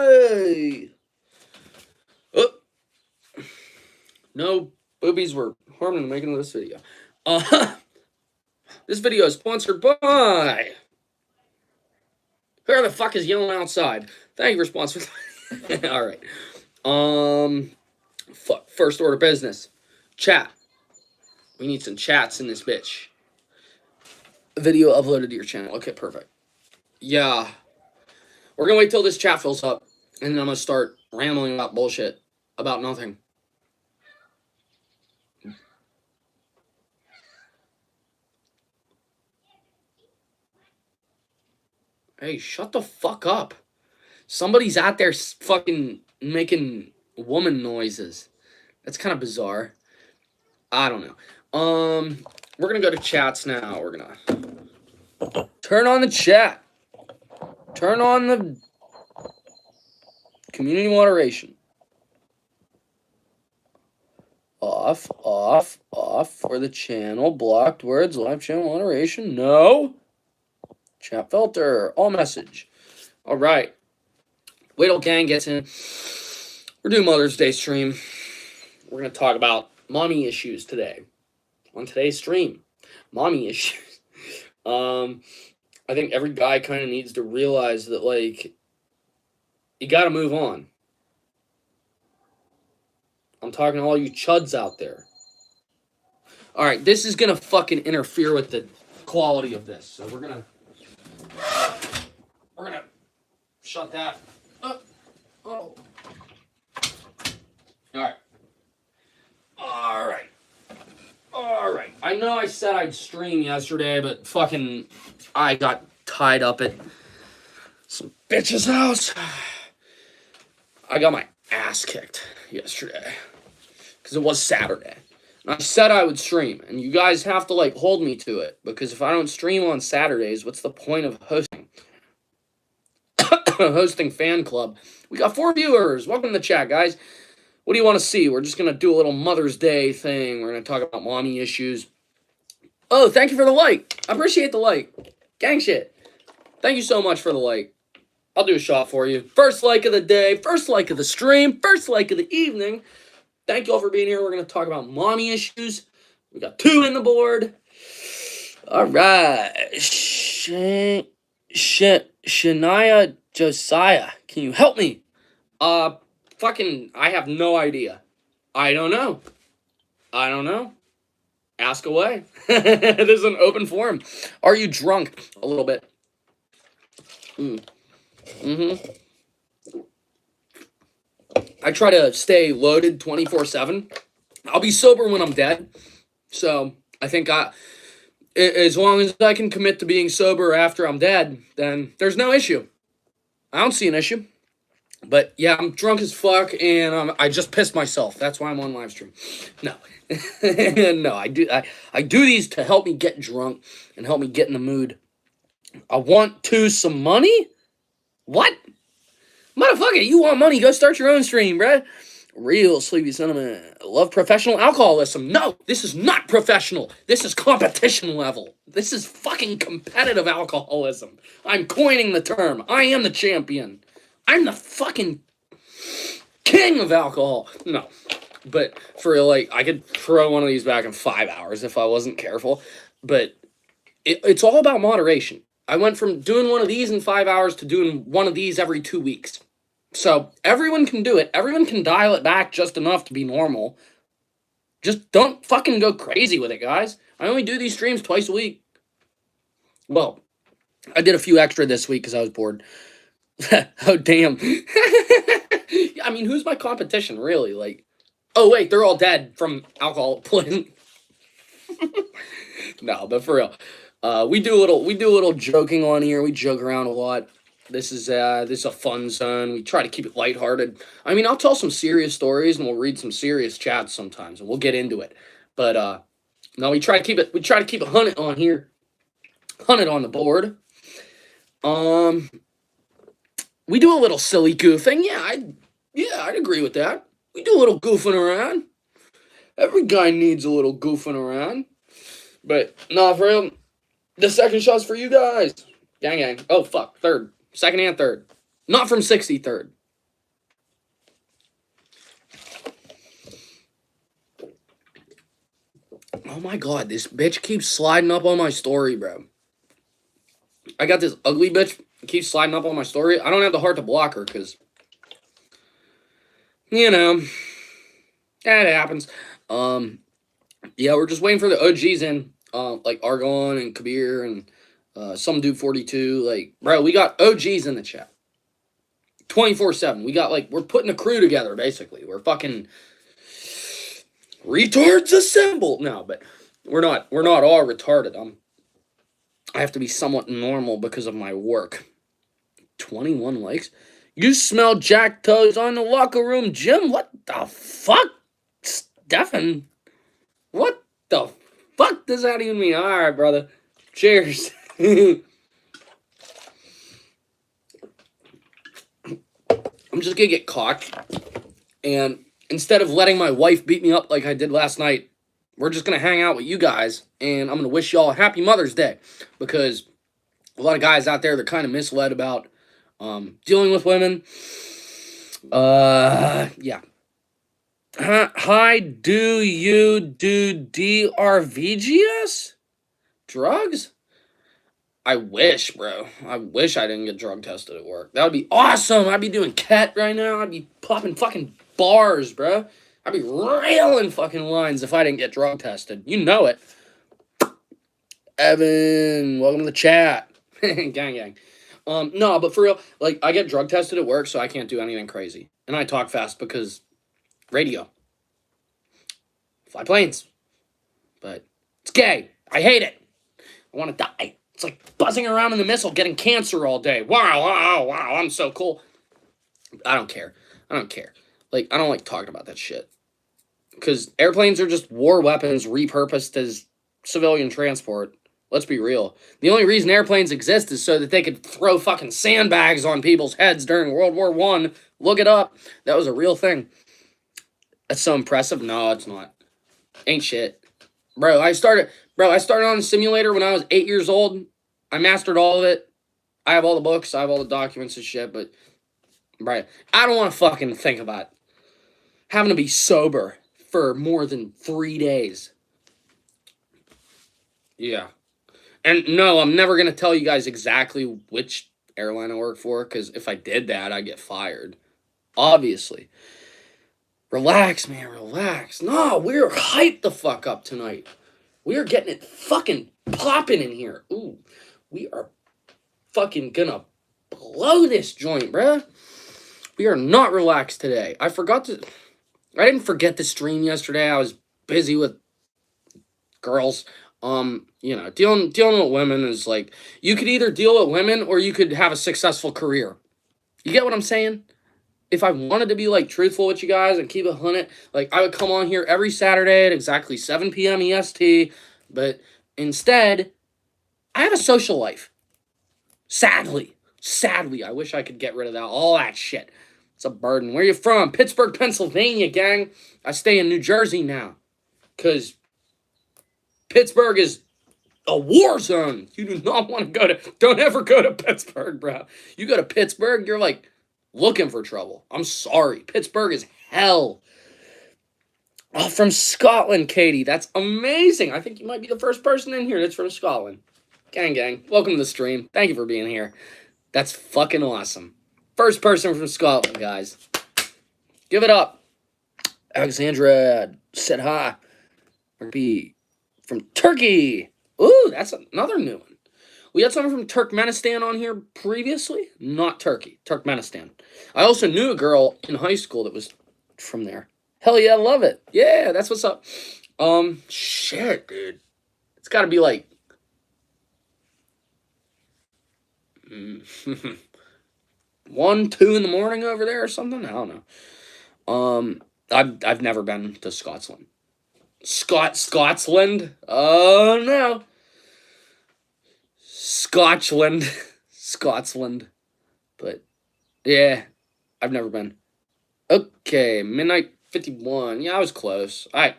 Hey! Oh, no boobies were harmed in the making of this video. This video is sponsored by... Who the fuck is yelling outside? Thank you for sponsoring. Alright. Fuck. First order of business. Chat. We need some chats in this bitch. Video uploaded to your channel. Okay, perfect. Yeah. We're gonna wait till this chat fills up, and then I'm gonna start rambling about bullshit. About nothing. Hey, shut the fuck up. Somebody's out there fucking making woman noises. That's kind of bizarre. I don't know. We're gonna go to chats now. We're gonna turn on the chat. Turn on the community moderation. Off for the channel. Blocked words, live channel moderation. No. Chat filter. All message. All right. Wait till gang gets in. We're doing Mother's Day stream. We're going to talk about mommy issues today. On today's stream. Mommy issues. I think every guy kind of needs to realize that, like, you got to move on. I'm talking to all you chuds out there. All right, this is going to fucking interfere with the quality of this. So we're going to shut that up. Oh. All right. I know I said I'd stream yesterday, but fucking I got tied up at some bitch's house. I got my ass kicked yesterday because it was Saturday. And I said I would stream, and you guys have to, like, hold me to it, because if I don't stream on Saturdays, what's the point of hosting? Hosting fan club. We got 4 viewers. Welcome to the chat, guys. What do you want to see? We're just going to do a little Mother's Day thing. We're going to talk about mommy issues. Oh, thank you for the like. I appreciate the like. Gang shit. Thank you so much for the like. I'll do a shot for you. First like of the day. First like of the stream. First like of the evening. Thank you all for being here. We're going to talk about mommy issues. We got 2 in the board. All right. Shania Josiah. Can you help me? I have no idea. I don't know. Ask away. This is an open forum. Are you drunk? A little bit. I try to stay loaded 24/7. I'll be sober when I'm dead. So I think as long as I can commit to being sober after I'm dead, then there's no issue. I don't see an issue. But yeah, I'm drunk as fuck, and I just pissed myself. That's why I'm on live stream. No, no, I do these to help me get drunk and help me get in the mood. I want some money. What, motherfucker? You want money? Go start your own stream, bruh. Real sleepy sentiment. Love professional alcoholism. No, this is not professional. This is competition level. This is fucking competitive alcoholism. I'm coining the term. I am the champion. I'm the fucking king of alcohol. No, but for, like, I could throw one of these back in 5 hours if I wasn't careful. But it's all about moderation. I went from doing one of these in 5 hours to doing one of these every 2 weeks. So everyone can do it. Everyone can dial it back just enough to be normal. Just don't fucking go crazy with it, guys. I only do these streams twice a week. Well, I did a few extra this week because I was bored. Oh, damn. I mean, who's my competition, really? Like, oh, wait, they're all dead from alcohol poisoning. No, but for real. We do a little joking on here. We joke around a lot. This is a fun zone. We try to keep it lighthearted. I mean, I'll tell some serious stories, and we'll read some serious chats sometimes, and we'll get into it. But, no, we try to keep it 100 on here. 100 on the board. We do a little silly goofing. I'd agree with that. We do a little goofing around. Every guy needs a little goofing around. But, nah, for real, the second shot's for you guys. Gang. Oh, fuck. Third. Second and third. Not from 63rd. Oh my god, this bitch keeps sliding up on my story, bro. I got this ugly bitch keeps sliding up on my story. I don't have the heart to block her because, you know, that happens. Yeah, we're just waiting for the OGs in, like Argon and Kabir and some dude 42. Like, bro, we got OGs in the chat 24/7. We got like we're putting a crew together basically. We're fucking retards assemble. No, but we're not. We're not all retarded. I have to be somewhat normal because of my work. 21 likes. You smell Jack Toes on the locker room, Jim. What the fuck, Stefan? What the fuck does that even mean? All right, brother. Cheers. I'm just gonna get cocked, and instead of letting my wife beat me up like I did last night, we're just gonna hang out with you guys, and I'm gonna wish y'all a happy Mother's Day, because a lot of guys out there, they're kind of misled about dealing with women. Yeah. Hi, do you do DRVGS? Drugs? I wish, bro. I wish I didn't get drug tested at work. That would be awesome. I'd be doing ket right now. I'd be popping fucking bars, bro. I'd be railing fucking lines if I didn't get drug tested. You know it. Evan, welcome to the chat. Gang, gang. No, but for real, like, I get drug tested at work, so I can't do anything crazy. And I talk fast because radio. Fly planes. But it's gay. I hate it. I want to die. It's like buzzing around in the missile, getting cancer all day. Wow, wow, wow, I'm so cool. I don't care. I don't care. Like, I don't like talking about that shit. Because airplanes are just war weapons repurposed as civilian transport. Let's be real. The only reason airplanes exist is so that they could throw fucking sandbags on people's heads during World War I. Look it up. That was a real thing. That's so impressive. No, it's not. Ain't shit. Bro, I started on a simulator when I was 8 years old. I mastered all of it. I have all the books. I have all the documents and shit. But, right, I don't want to fucking think about having to be sober for more than 3 days. Yeah. And no, I'm never going to tell you guys exactly which airline I work for, because if I did that, I'd get fired. Obviously. Relax, man, relax. No, we're hyped the fuck up tonight. We are getting it fucking popping in here. Ooh, we are fucking gonna blow this joint, bruh. We are not relaxed today. I didn't forget to stream yesterday. I was busy with girls. You know, dealing with women is like, you could either deal with women or you could have a successful career. You get what I'm saying? If I wanted to be, like, truthful with you guys and keep it 100, like, I would come on here every Saturday at exactly 7 p.m. EST, but instead, I have a social life. Sadly, I wish I could get rid of all that shit. It's a burden. Where you from? Pittsburgh, Pennsylvania, gang. I stay in New Jersey now, because Pittsburgh is a war zone. You do not want to don't ever go to Pittsburgh, bro. You go to Pittsburgh, you're, like, looking for trouble. I'm sorry. Pittsburgh is hell. Oh, from Scotland, Katie. That's amazing. I think you might be the first person in here that's from Scotland. Gang, gang. Welcome to the stream. Thank you for being here. That's fucking awesome. First person from Scotland, guys. Give it up. Alexandra said hi. Be from Turkey. Ooh, that's another new one. We had someone from Turkmenistan on here previously. Not Turkey. Turkmenistan. I also knew a girl in high school that was from there. Hell yeah, I love it. Yeah, that's what's up. Shit, dude. It's got to be like 1, 2 in the morning over there or something. I don't know. I've never been to Scotland. Scotland? Oh no. Scotland. But yeah, I've never been. Okay, midnight 51. Yeah, I was close. Alright.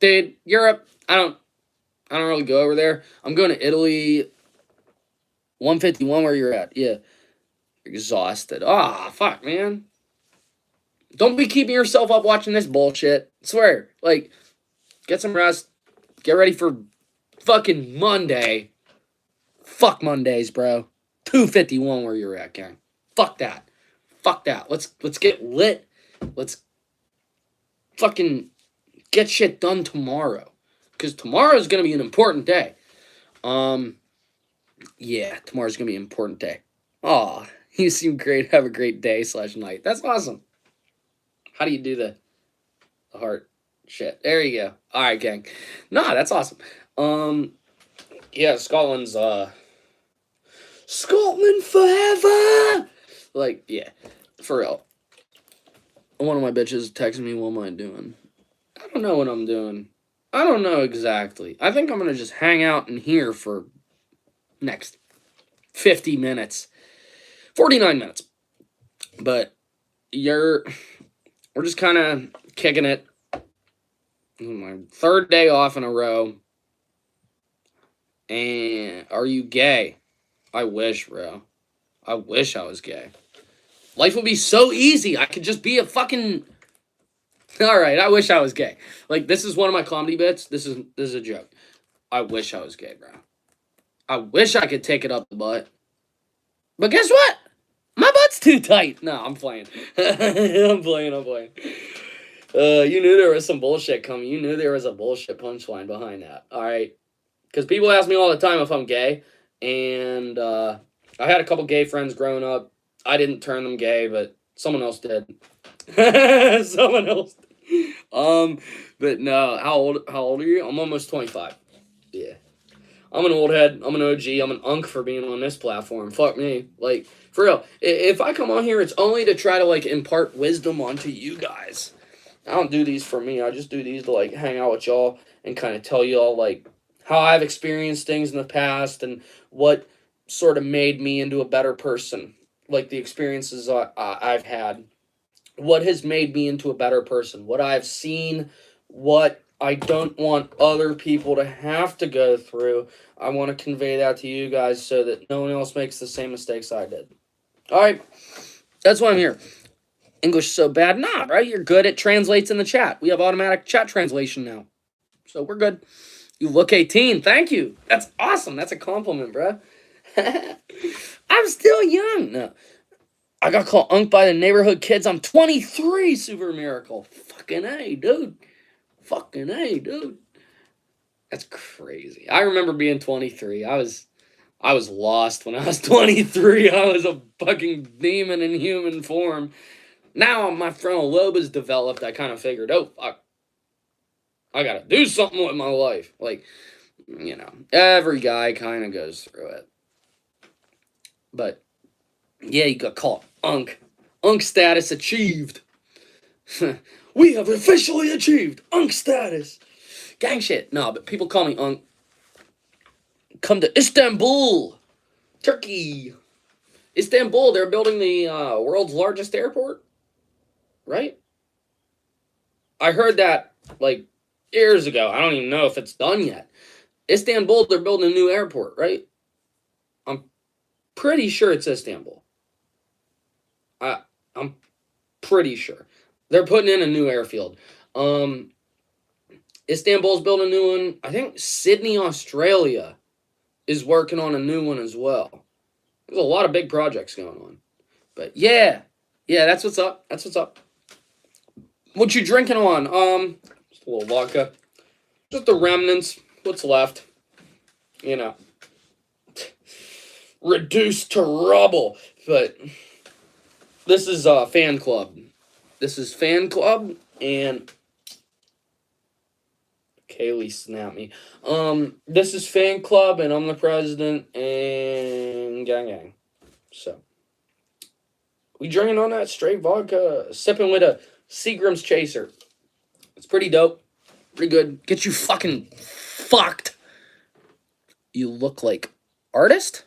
Dude, Europe, I don't really go over there. I'm going to Italy. 151 where you're at. Yeah. Exhausted. Ah, fuck, man. Don't be keeping yourself up watching this bullshit. I swear. Like, get some rest. Get ready for fucking Monday. Fuck Mondays, bro. 251 where you're at, gang. Fuck that. Fuck that. Let's get lit. Let's fucking get shit done tomorrow. Because tomorrow's gonna be an important day. Yeah, tomorrow's gonna be an important day. Aw, you seem great. Have a great day/night. That's awesome. How do you do the heart shit? There you go. Alright, gang. Nah, that's awesome. Yeah, Scotland's Scotland forever! Like, yeah, for real. One of my bitches texted me, what am I doing? I don't know what I'm doing. I don't know exactly. I think I'm gonna just hang out in here for next 50 minutes. 49 minutes. But we're just kind of kicking it. My third day off in a row. And are you gay? I wish, bro. I wish I was gay. Life would be so easy. I could just be a fucking... Alright, I wish I was gay. Like, this is one of my comedy bits. This is a joke. I wish I was gay, bro. I wish I could take it up the butt. But guess what? My butt's too tight. No, I'm playing. I'm playing. You knew there was some bullshit coming. You knew there was a bullshit punchline behind that. Alright? Because people ask me all the time if I'm gay. And I had a couple gay friends growing up. I didn't turn them gay, but someone else did. Someone else did. But no, how old are you? I'm almost 25. Yeah. I'm an old head. I'm an OG. I'm an unk for being on this platform. Fuck me. Like, for real. If I come on here, it's only to try to, like, impart wisdom onto you guys. I don't do these for me. I just do these to, like, hang out with y'all and kind of tell y'all, like, how I've experienced things in the past and what sort of made me into a better person. Like, the experiences I've had. What has made me into a better person. What I've seen. What I don't want other people to have to go through. I want to convey that to you guys so that no one else makes the same mistakes I did. Alright? That's why I'm here. English so bad? Nah, right? You're good. It translates in the chat. We have automatic chat translation now. So we're good. You look 18. Thank you. That's awesome. That's a compliment, bro. I'm still young. No. I got called unk by the neighborhood kids. I'm 23, Super Miracle. Fucking A, dude. Fucking A, dude. That's crazy. I remember being 23. I was lost when I was 23. I was a fucking demon in human form. Now my frontal lobe is developed. I kind of figured, oh, fuck. I gotta do something with my life. Like, you know, every guy kind of goes through it. But, yeah, you got called unk. Unk status achieved. We have officially achieved unk status. Gang shit. No, but people call me unk. Come to Istanbul, Turkey. Istanbul, they're building the world's largest airport. Right? I heard that, like, years ago. I don't even know if it's done yet. Istanbul, they're building a new airport, right? I'm pretty sure it's Istanbul. I'm pretty sure. They're putting in a new airfield. Istanbul's building a new one. I think Sydney, Australia is working on a new one as well. There's a lot of big projects going on. But yeah, that's what's up. That's what's up. What you drinking on? Just a little vodka. Just the remnants. What's left? You know. Reduced to rubble. But this is fan club. This is fan club, and Kaylee snapped me. This is fan club, and I'm the president, and gang. So, we drinking on that straight vodka, sipping with a Seagram's Chaser. It's pretty dope, pretty good. Get you fucking fucked. You look like artist?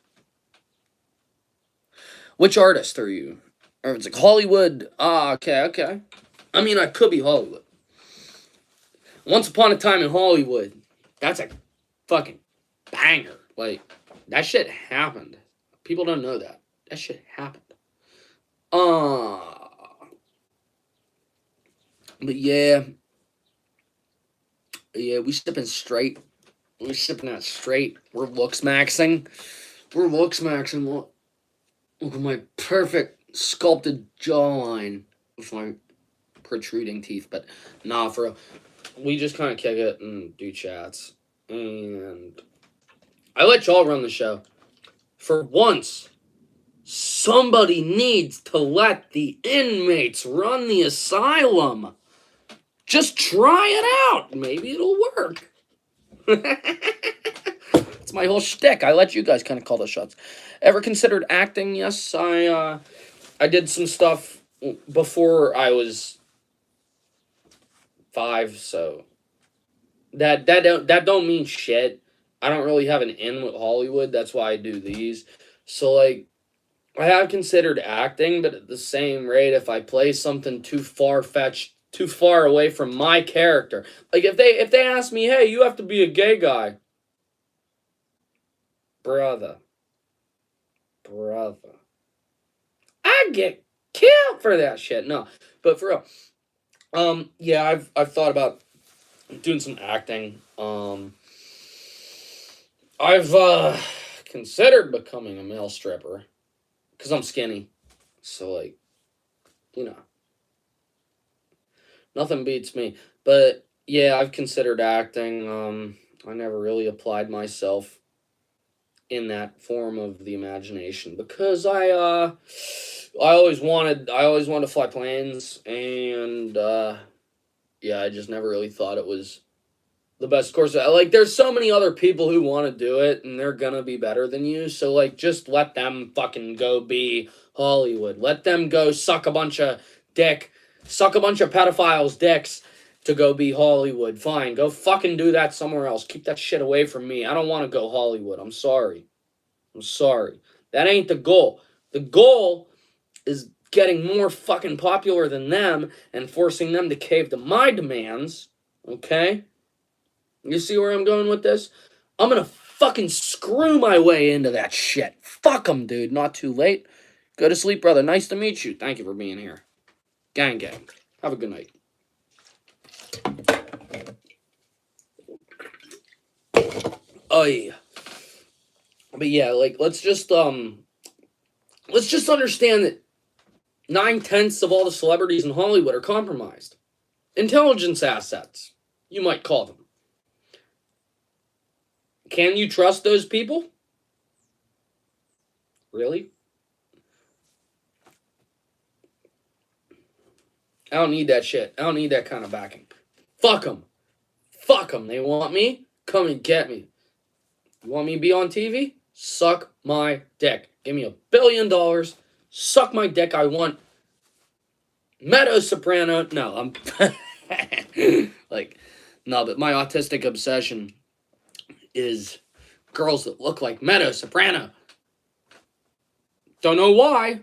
Which artist are you? Or it's like Hollywood. Ah, okay. I mean, I could be Hollywood. Once Upon a Time in Hollywood. That's a fucking banger. Like, that shit happened. People don't know that. That shit happened. But yeah. Yeah, we sipping straight. We're sipping that straight. We're looks maxing. We're looks maxing. Look at my perfect sculpted jawline with my protruding teeth. But nah, for real. We just kind of kick it and do chats. And I let y'all run the show. For once, somebody needs to let the inmates run the asylum. Just try it out. Maybe it'll work. It's my whole shtick. I let you guys kind of call the shots. Ever considered acting? Yes, I did some stuff before I was 5, so that don't mean shit. I don't really have an in with Hollywood. That's why I do these. So like, I have considered acting, but at the same rate, if I play something too far-fetched, too far away from my character, like if they ask me, hey, you have to be a gay guy, brother, I get killed for that shit. No, but for real, yeah, I've thought about doing some acting. I've considered becoming a male stripper because I'm skinny, so like, you know, nothing beats me. But yeah, I've considered acting. I never really applied myself in that form of the imagination because I always wanted to fly planes, and yeah, I just never really thought it was the best course. Like, there's so many other people who want to do it, and they're gonna be better than you. So like, just let them fucking go be Hollywood. Let them go suck a bunch of pedophiles' dicks to go be Hollywood. Fine, go fucking do that somewhere else. Keep that shit away from me. I don't want to go Hollywood. I'm sorry. That ain't the goal. The goal is getting more fucking popular than them and forcing them to cave to my demands. Okay? You see where I'm going with this? I'm gonna fucking screw my way into that shit. Fuck them, dude. Not too late. Go to sleep, brother. Nice to meet you. Thank you for being here. Gang, gang. Have a good night. Oh yeah. But yeah, like, let's just understand that 9/10 of all the celebrities in Hollywood are compromised. Intelligence assets, you might call them. Can you trust those people? Really? I don't need that shit. I don't need that kind of backing. Fuck them. Fuck them. They want me? Come and get me. You want me to be on TV? Suck my dick. Give me $1 billion. Suck my dick. I want Meadow Soprano. No, I'm like, no, but my autistic obsession is girls that look like Meadow Soprano. Don't know why.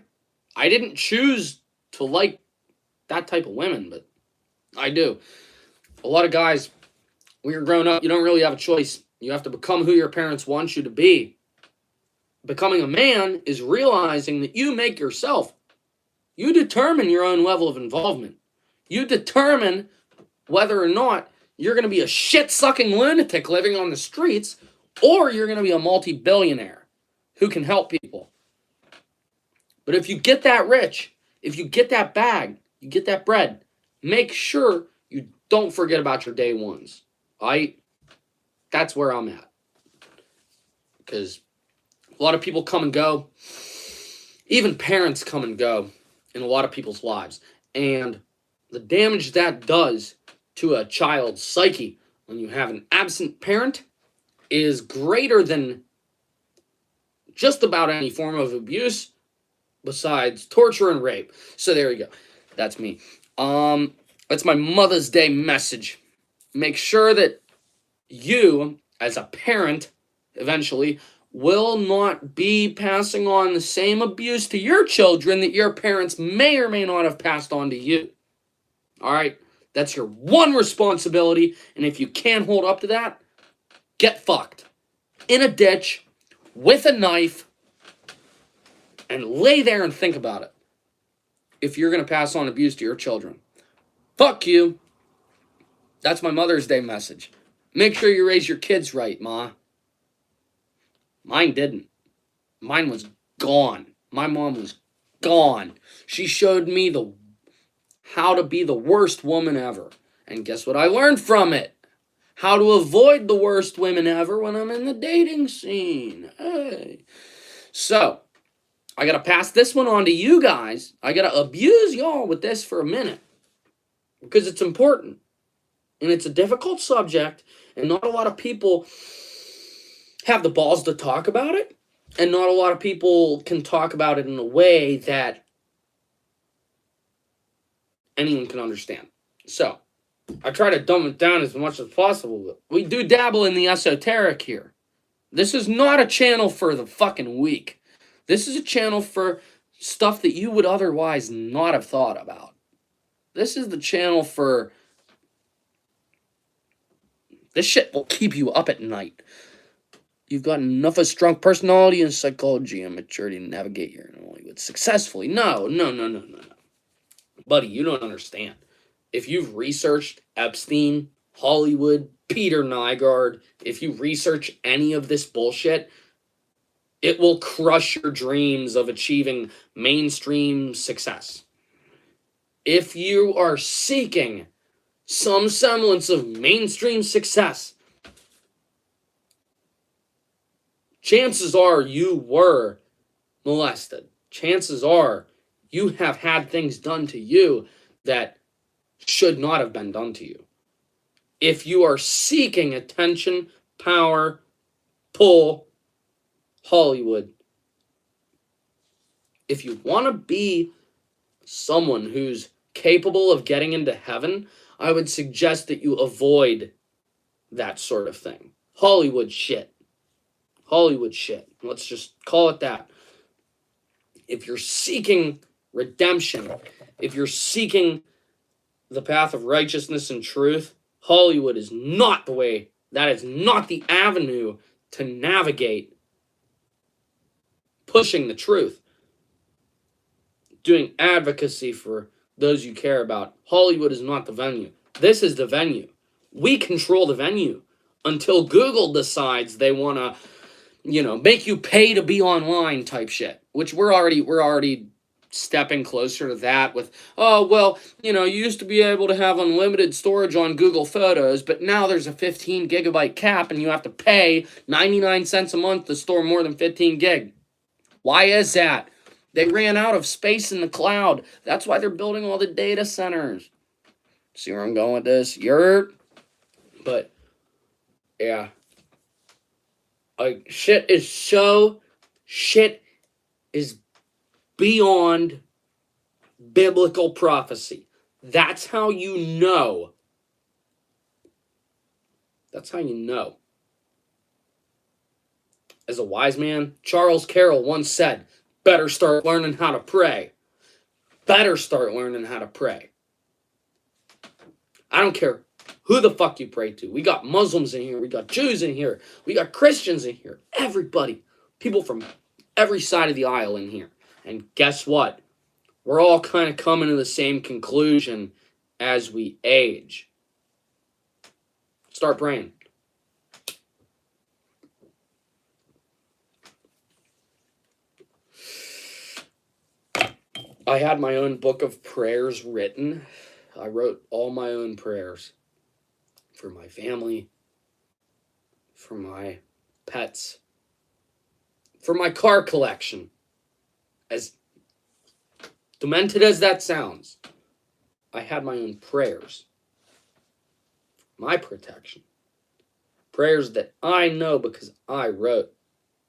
I didn't choose to like that type of women, but I do. A lot of guys, when you're grown up, you don't really have a choice. You have to become who your parents want you to be. Becoming a man is realizing that you make yourself. You determine your own level of involvement. You determine whether or not you're going to be a shit-sucking lunatic living on the streets, or you're going to be a multi-billionaire who can help people. But if you get that rich, if you get that bag, you get that bread, make sure you don't forget about your day ones. That's where I'm at. Because a lot of people come and go. Even parents come and go in a lot of people's lives. And the damage that does to a child's psyche when you have an absent parent is greater than just about any form of abuse besides torture and rape. So there you go. That's me. That's my Mother's Day message. Make sure that you, as a parent, eventually, will not be passing on the same abuse to your children that your parents may or may not have passed on to you. All right? That's your one responsibility, and if you can't hold up to that, get fucked. In a ditch, with a knife, and lay there and think about it. If you're going to pass on abuse to your children. Fuck you. That's my Mother's Day message. Make sure you raise your kids right, Ma. Mine didn't. Mine was gone. My mom was gone. She showed me how to be the worst woman ever. And guess what I learned from it? How to avoid the worst women ever when I'm in the dating scene. Hey. So, I gotta pass this one on to you guys. I gotta abuse y'all with this for a minute. Because it's important. And it's a difficult subject. And not a lot of people have the balls to talk about it. And not a lot of people can talk about it in a way that anyone can understand. So, I try to dumb it down as much as possible. But we do dabble in the esoteric here. This is not a channel for the fucking weak. This is a channel for stuff that you would otherwise not have thought about. This is the channel for... This shit will keep you up at night. You've got enough of a strong personality and psychology and maturity to navigate your inner Hollywood successfully. No. Buddy, you don't understand. If you've researched Epstein, Hollywood, Peter Nygard, if you research any of this bullshit, it will crush your dreams of achieving mainstream success. If you are seeking some semblance of mainstream success, chances are you were molested. Chances are you have had things done to you that should not have been done to you. If you are seeking attention, power, pull, Hollywood, if you want to be someone who's capable of getting into heaven, I would suggest that you avoid that sort of thing. Hollywood shit. Hollywood shit. Let's just call it that. If you're seeking redemption, if you're seeking the path of righteousness and truth, Hollywood is not the way. That is not the avenue to navigate pushing the truth. Doing advocacy for those you care about. Hollywood is not the venue. This is the venue. We control the venue until Google decides they want to, make you pay to be online type shit, which we're already stepping closer to that with, you used to be able to have unlimited storage on Google Photos, but now there's a 15 gigabyte cap and you have to pay 99 cents a month to store more than 15 gig. Why is that? They ran out of space in the cloud. That's why they're building all the data centers. See where I'm going with this? But, yeah. Shit is beyond biblical prophecy. That's how you know. That's how you know. As a wise man, Charles Carroll once said, better start learning how to pray. Better start learning how to pray. I don't care who the fuck you pray to. We got Muslims in here. We got Jews in here. We got Christians in here. Everybody. People from every side of the aisle in here. And guess what? We're all kind of coming to the same conclusion as we age. Start praying. I had my own book of prayers written. I wrote all my own prayers for my family, for my pets, for my car collection. As demented as that sounds, I had my own prayers. My protection. Prayers that I know because I wrote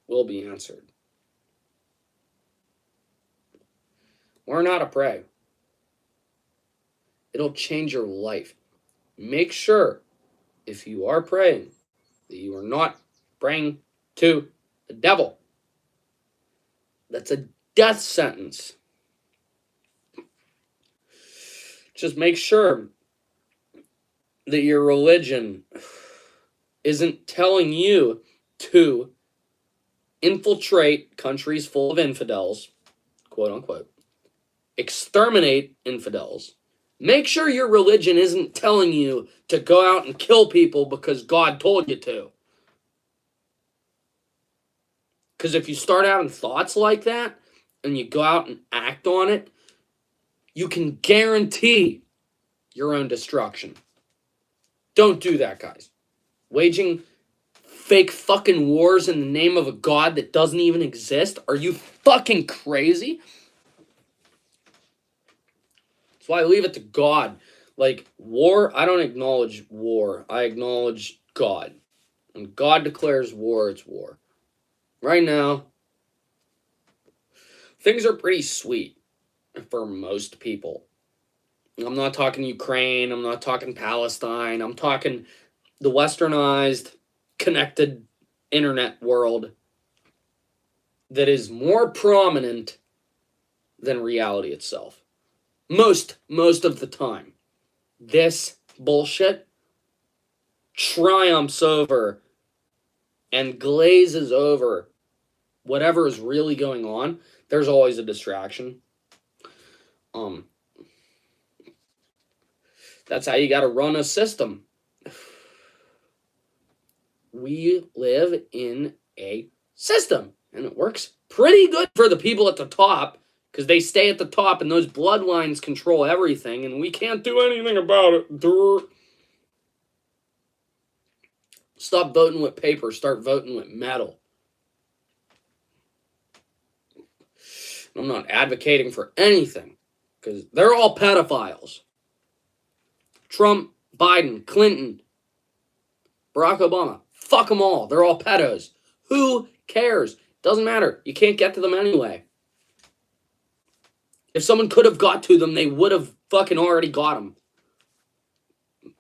will be answered. Learn how to pray. It'll change your life. Make sure, if you are praying, that you are not praying to the devil. That's a death sentence. Just make sure that your religion isn't telling you to infiltrate countries full of infidels, quote unquote, exterminate infidels, Make sure your religion isn't telling you to go out and kill people because God told you to. Because if you start having thoughts like that and you go out and act on it, you can guarantee your own destruction. Don't do that, guys. Waging fake fucking wars in the name of a God that doesn't even exist? Are you fucking crazy? That's why I leave it to God. Like, war, I don't acknowledge war. I acknowledge God. When God declares war, it's war. Right now, things are pretty sweet for most people. I'm not talking Ukraine. I'm not talking Palestine. I'm talking the westernized, connected internet world that is more prominent than reality itself. Most of the time. This bullshit triumphs over and glazes over whatever is really going on. There's always a distraction. That's how you got to run a system. We live in a system, and it works pretty good for the people at the top, because they stay at the top, and those bloodlines control everything, and we can't do anything about it. Stop voting with paper. Start voting with metal. I'm not advocating for anything, because they're all pedophiles. Trump, Biden, Clinton, Barack Obama. Fuck them all. They're all pedos. Who cares? Doesn't matter. You can't get to them anyway. If someone could have got to them, they would have fucking already got them. I'm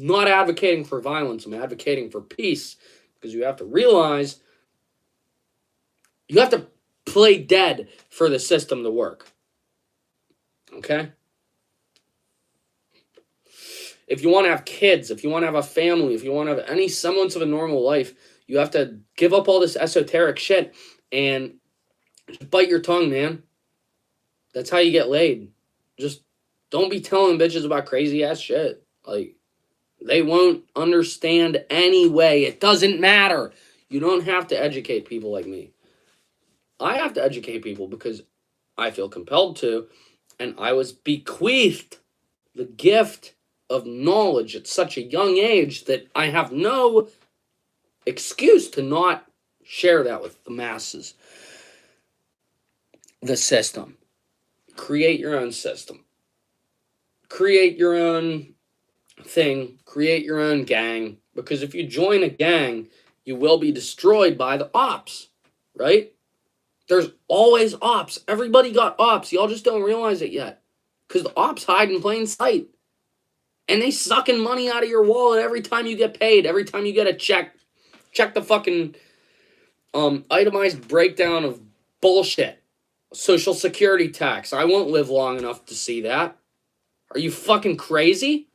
not advocating for violence. I'm advocating for peace. Because you have to realize you have to play dead for the system to work. Okay? If you want to have kids, if you want to have a family, if you want to have any semblance of a normal life, you have to give up all this esoteric shit and just bite your tongue, man. That's how you get laid. Just don't be telling bitches about crazy ass shit. Like, they won't understand anyway. It doesn't matter. You don't have to educate people like me. I have to educate people because I feel compelled to, and I was bequeathed the gift of knowledge at such a young age that I have no excuse to not share that with the masses. The system. Create your own system. Create your own thing. Create your own gang. Because if you join a gang, you will be destroyed by the ops. Right? There's always ops. Everybody got ops. Y'all just don't realize it yet. Because the ops hide in plain sight. And they sucking money out of your wallet every time you get paid. Every time you get a check. Check the fucking itemized breakdown of bullshit. Social security tax. I won't live long enough to see that. Are you fucking crazy?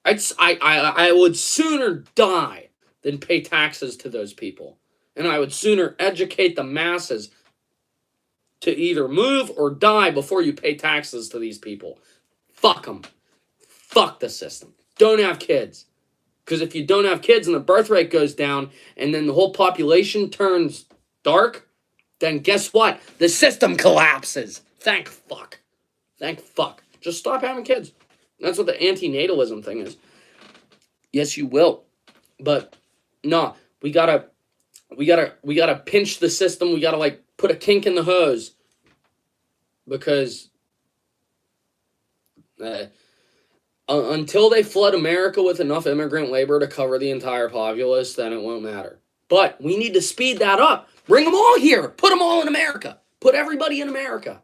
I would sooner die than pay taxes to those people. And I would sooner educate the masses to either move or die before you pay taxes to these people. Fuck them. Fuck the system. Don't have kids. Because if you don't have kids and the birth rate goes down and then the whole population turns dark, then guess what? The system collapses. Thank fuck. Thank fuck. Just stop having kids. That's what the antinatalism thing is. Yes, you will. But no, we gotta pinch the system. We gotta like put a kink in the hose. Because until they flood America with enough immigrant labor to cover the entire populace, then it won't matter. But we need to speed that up. Bring them all here. Put them all in America. Put everybody in America.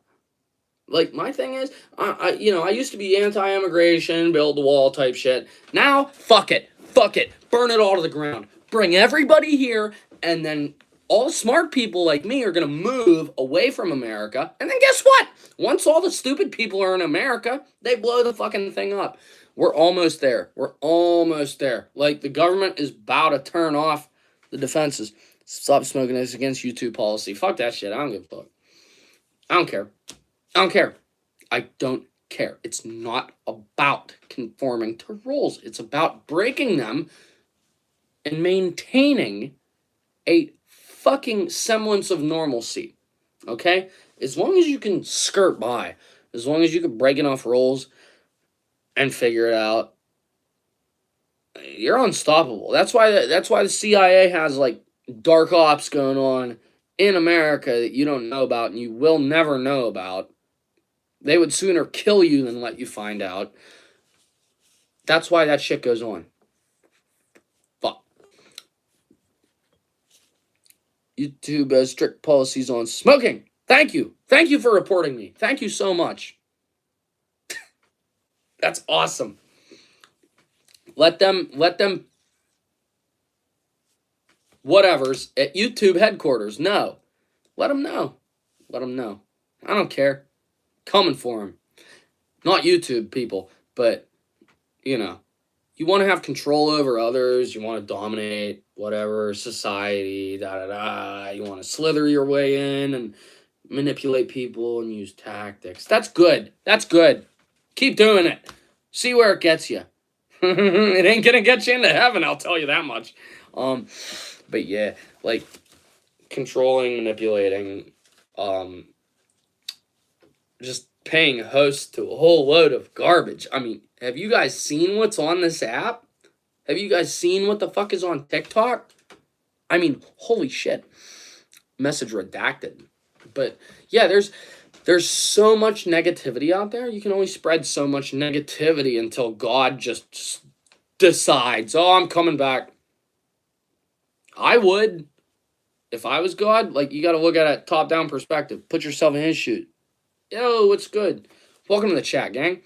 Like, my thing is, I used to be anti-immigration, build the wall type shit. Now, fuck it. Fuck it. Burn it all to the ground. Bring everybody here, and then all smart people like me are going to move away from America. And then guess what? Once all the stupid people are in America, they blow the fucking thing up. We're almost there. We're almost there. Like, the government is about to turn off the defenses. Stop smoking this against YouTube policy. Fuck that shit. I don't give a fuck. I don't care. I don't care. I don't care. It's not about conforming to rules. It's about breaking them and maintaining a fucking semblance of normalcy. Okay? As long as you can skirt by, as long as you can break enough rules and figure it out, you're unstoppable. That's why the CIA has like dark ops going on in America that you don't know about and you will never know about. They would sooner kill you than let you find out. That's why that shit goes on. Fuck. YouTube has strict policies on smoking. Thank you. Thank you for reporting me. Thank you so much. That's awesome. Let them whatevers at YouTube headquarters know. Let them know. Let them know. I don't care. Coming for them. Not YouTube people, but, you know, you want to have control over others. You want to dominate whatever society, da-da-da. You want to slither your way in and manipulate people and use tactics. That's good. That's good. Keep doing it. See where it gets you. It ain't gonna get you into heaven, I'll tell you that much. But yeah, like controlling, manipulating, just paying host to a whole load of garbage. I mean, have you guys seen what's on this app? Have you guys seen what the fuck is on TikTok? I mean, holy shit. Message redacted. But yeah, there's so much negativity out there. You can only spread so much negativity until God just decides, oh, I'm coming back. I would. If I was God, like, you got to look at it top-down perspective. Put yourself in his shoes. Yo, what's good? Welcome to the chat, gang.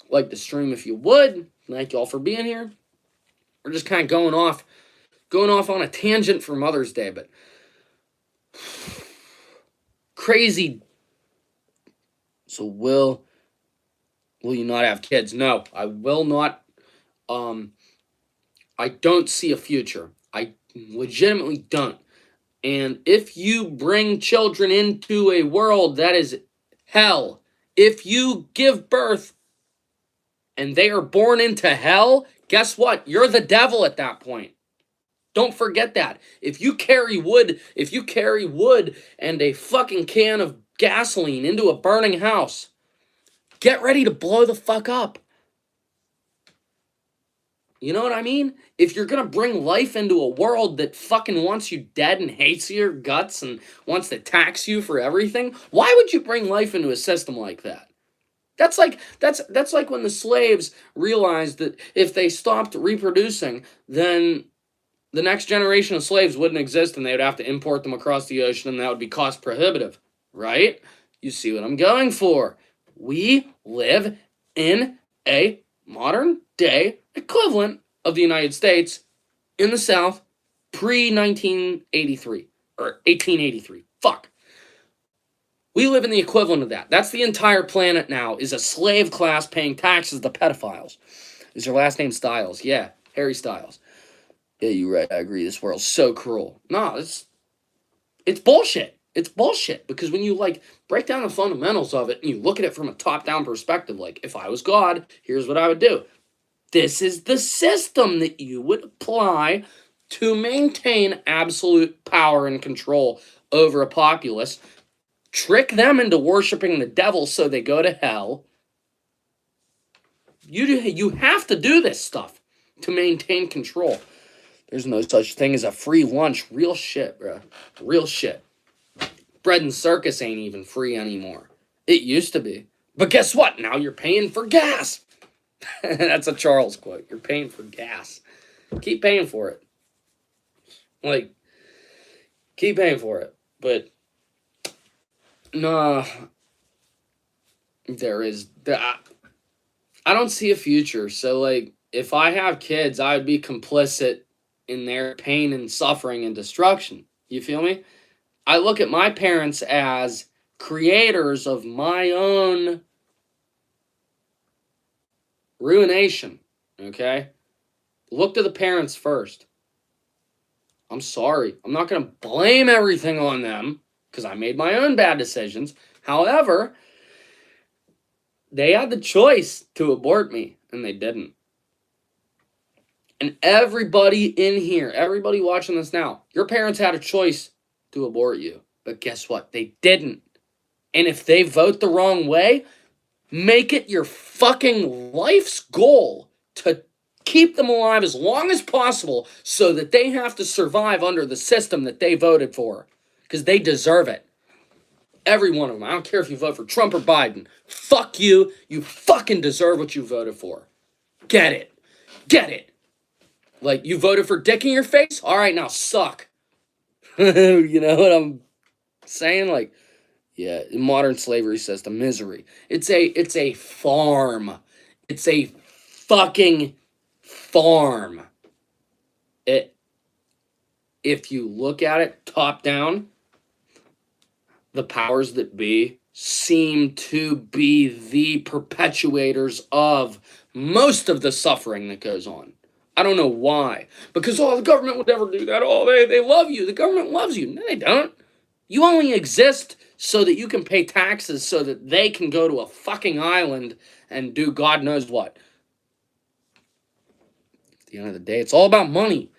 Like the stream if you would. Thank y'all for being here. We're just kind of going off on a tangent for Mother's Day, but crazy. So will you not have kids? No, I will not. I don't see a future. I legitimately don't. And if you bring children into a world that is hell, if you give birth and they are born into hell, guess what? You're the devil at that point. Don't forget that. If you carry wood and a fucking can of gasoline into a burning house, get ready to blow the fuck up. You know what I mean? If you're gonna bring life into a world that fucking wants you dead and hates your guts and wants to tax you for everything, why would you bring life into a system like that? That's like when the slaves realized that if they stopped reproducing, then the next generation of slaves wouldn't exist and they would have to import them across the ocean and that would be cost prohibitive, right? You see what I'm going for. We live in a modern day equivalent of the United States in the South pre-1983 or 1883. Fuck. We live in the equivalent of that. That's the entire planet now, is a slave class paying taxes to pedophiles. Is your last name Styles? Yeah, Harry Styles. Yeah, you're right. I agree. This world's so cruel. No, it's bullshit. It's bullshit because when you like break down the fundamentals of it and you look at it from a top-down perspective, like if I was God, here's what I would do. This is the system that you would apply to maintain absolute power and control over a populace. Trick them into worshiping the devil so they go to hell. You have to do this stuff to maintain control. There's no such thing as a free lunch. Real shit, bro. Real shit. Bread and circus ain't even free anymore. It used to be. But guess what? Now you're paying for gas. That's a Charles quote. You're paying for gas. Keep paying for it. Like, keep paying for it. But, nah. I don't see a future. So, like, if I have kids, I would be complicit in their pain and suffering and destruction. You feel me? I look at my parents as creators of my own ruination, okay? Look to the parents first. I'm sorry. I'm not going to blame everything on them because I made my own bad decisions. However, They had the choice to abort me, and they didn't. And everybody in here, everybody watching this now, your parents had a choice to abort you. But guess what? They didn't. And if they vote the wrong way, make it your fucking life's goal to keep them alive as long as possible so that they have to survive under the system that they voted for. Because they deserve it. Every one of them. I don't care if you vote for Trump or Biden. Fuck you. You fucking deserve what you voted for. Get it. Get it. Like, you voted for dick in your face? All right, now suck. You know what I'm saying? Like, yeah, modern slavery system, misery. It's a farm. It's a fucking farm. If you look at it top down, the powers that be seem to be the perpetuators of most of the suffering that goes on. I don't know why. Because, the government would never do that. They love you. The government loves you. No, they don't. You only exist so that you can pay taxes so that they can go to a fucking island and do God knows what. At the end of the day, it's all about money.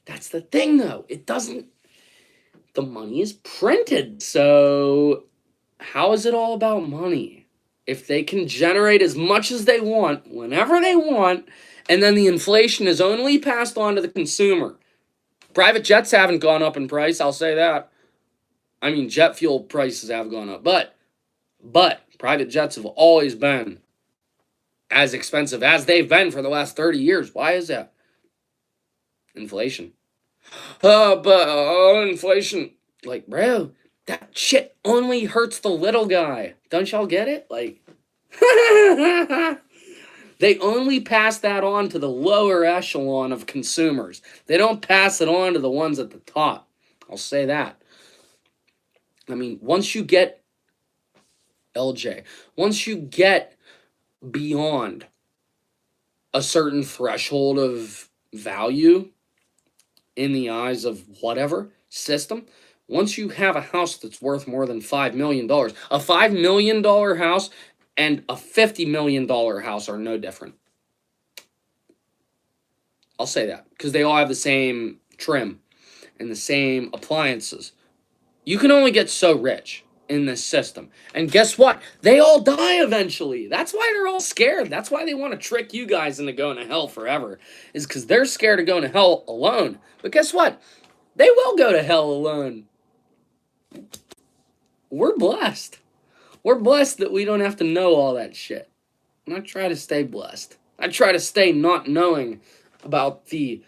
That's the thing, though. The money is printed. So how is it all about money? If they can generate as much as they want, whenever they want, and then the inflation is only passed on to the consumer. Private jets haven't gone up in price, I'll say that. I mean, jet fuel prices have gone up, but private jets have always been as expensive as they've been for the last 30 years. Why is that? Inflation. Inflation. Like, bro, that shit only hurts the little guy. Don't y'all get it? Like, they only pass that on to the lower echelon of consumers. They don't pass it on to the ones at the top. I'll say that. I mean, once you get once you get beyond a certain threshold of value in the eyes of whatever system, once you have a house that's worth more than $5 million, a $5 million house and a $50 million house are no different. I'll say that, because they all have the same trim and the same appliances. You can only get so rich in this system. And guess what? They all die eventually. That's why they're all scared. That's why they want to trick you guys into going to hell forever, is because they're scared of going to hell alone. But guess what? They will go to hell alone. We're blessed. We're blessed that we don't have to know all that shit. And I try to stay blessed. I try to stay not knowing about the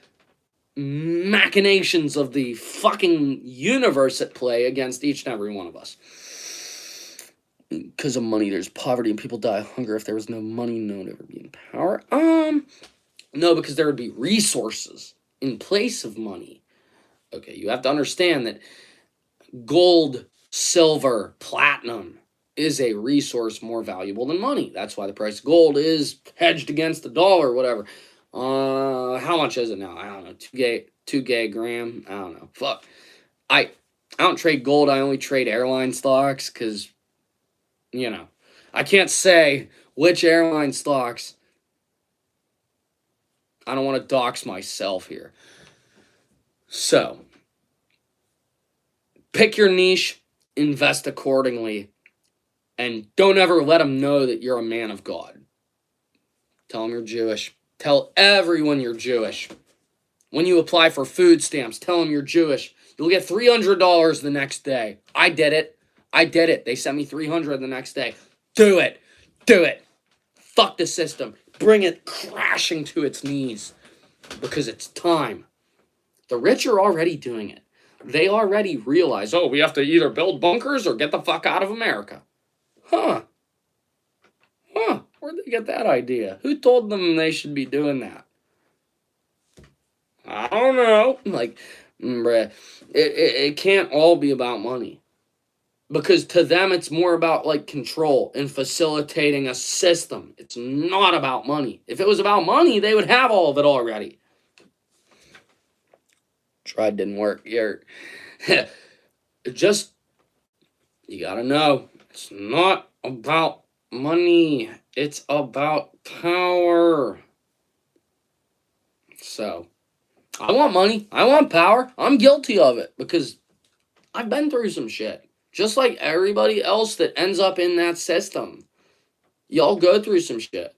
machinations of the fucking universe at play against each and every one of us. Because of money, there's poverty and people die of hunger. If there was no money, no one would ever be in power. No, because there would be resources in place of money. Okay, you have to understand that gold, silver, platinum is a resource more valuable than money. That's why the price of gold is hedged against the dollar or whatever. How much is it now? I don't know. 2 gram. I don't know. Fuck. I don't trade gold. I only trade airline stocks because, I can't say which airline stocks. I don't want to dox myself here. So, pick your niche, invest accordingly, and don't ever let them know that you're a man of God. Tell them you're Jewish. Tell everyone you're Jewish. When you apply for food stamps, tell them you're Jewish. You'll get $300 the next day. I did it. They sent me $300 the next day. Do it. Fuck the system. Bring it crashing to its knees. Because it's time. The rich are already doing it. They already realize, we have to either build bunkers or get the fuck out of America. Huh. Where'd they get that idea? Who told them they should be doing that? I don't know. Like, bruh, it can't all be about money. Because to them, it's more about, control and facilitating a system. It's not about money. If it was about money, they would have all of it already. Tried, didn't work. You gotta know, it's not about money. It's about power. So, I want money. I want power. I'm guilty of it because I've been through some shit. Just like everybody else that ends up in that system. Y'all go through some shit.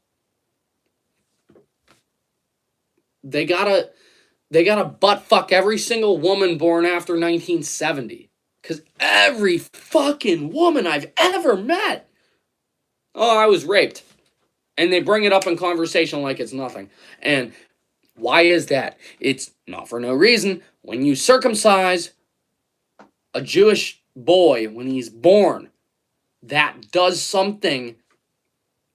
They gotta butt fuck every single woman born after 1970. Cause every fucking woman I've ever met, oh, I was raped. And they bring it up in conversation like it's nothing. And why is that? It's not for no reason. When you circumcise a Jewish boy when he's born, that does something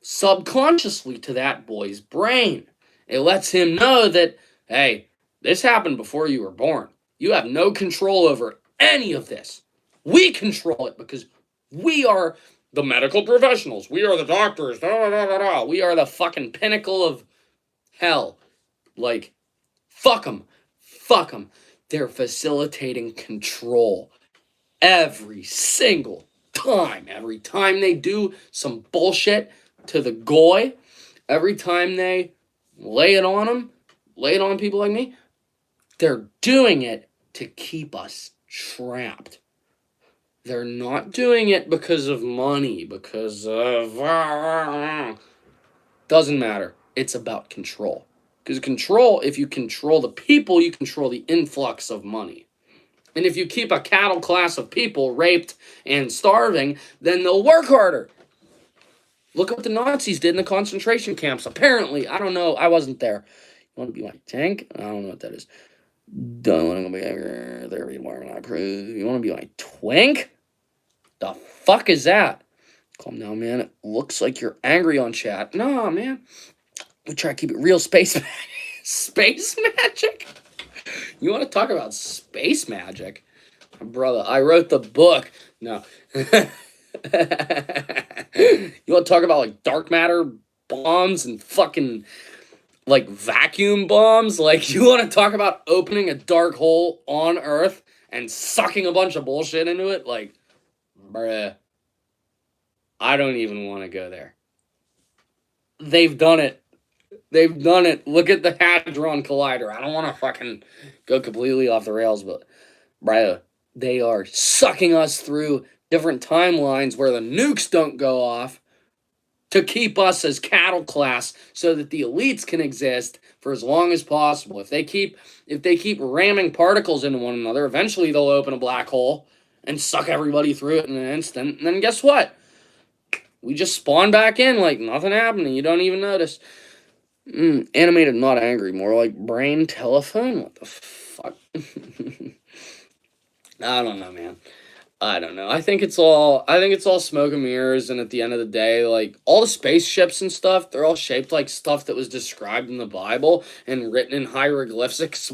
subconsciously to that boy's brain. It lets him know that, hey, this happened before you were born. You have no control over any of this. We control it because we are the medical professionals. We are the doctors. Da, da, da, da. We are the fucking pinnacle of hell. Like, fuck them. Fuck them. They're facilitating control every single time. Every time they do some bullshit to the goy, every time they lay it on them, lay it on people like me, they're doing it to keep us trapped. They're not doing it because of money, because of... Doesn't matter. It's about control. Because control, if you control the people, you control the influx of money. And if you keep a cattle class of people raped and starving, then they'll work harder. Look at what the Nazis did in the concentration camps. Apparently, I don't know. I wasn't there. You want to be my tank? I don't know what that is. Don't want to be there. You want to be my twink? The fuck is that? Calm down, man. It looks like you're angry on chat. No, man. We try to keep it real. Space magic? You want to talk about space magic? Brother, I wrote the book. No. You want to talk about like dark matter bombs and fucking like vacuum bombs? Like, you want to talk about opening a dark hole on Earth and sucking a bunch of bullshit into it? Like, bruh, I don't even want to go there. They've done it. They've done it. Look at the Hadron Collider. I don't want to fucking go completely off the rails, but bruh, they are sucking us through different timelines where the nukes don't go off to keep us as cattle class so that the elites can exist for as long as possible. If they keep ramming particles into one another, eventually they'll open a black hole and suck everybody through it in an instant. And then guess what? We just spawn back in like nothing happened and you don't even notice. Animated, not angry, more like brain telephone. What the fuck? I don't know, man. I don't know. I think it's all smoke and mirrors, and at the end of the day, like all the spaceships and stuff, they're all shaped like stuff that was described in the Bible and written in hieroglyphics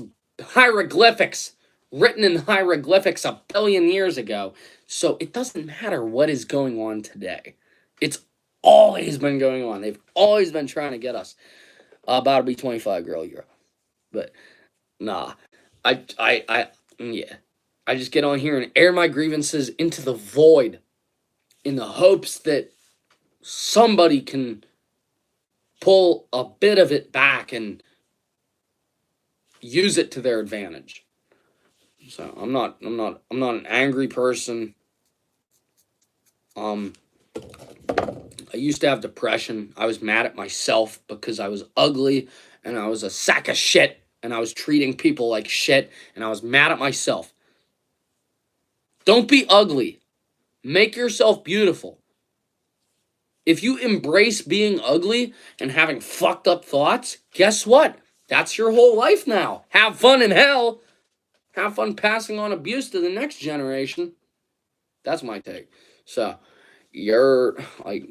written in hieroglyphics a billion years ago. So it doesn't matter what is going on today. It's always been going on. They've always been trying to get us. About to be 25, girl, Euro. But nah. Yeah. I just get on here and air my grievances into the void in the hopes that somebody can pull a bit of it back and use it to their advantage. So I'm not an angry person. I used to have depression. I was mad at myself because I was ugly and I was a sack of shit and I was treating people like shit and I was mad at myself. Don't be ugly. Make yourself beautiful. If you embrace being ugly and having fucked up thoughts, guess what? That's your whole life now. Have fun in hell. Have fun passing on abuse to the next generation. That's my take. So, you're like,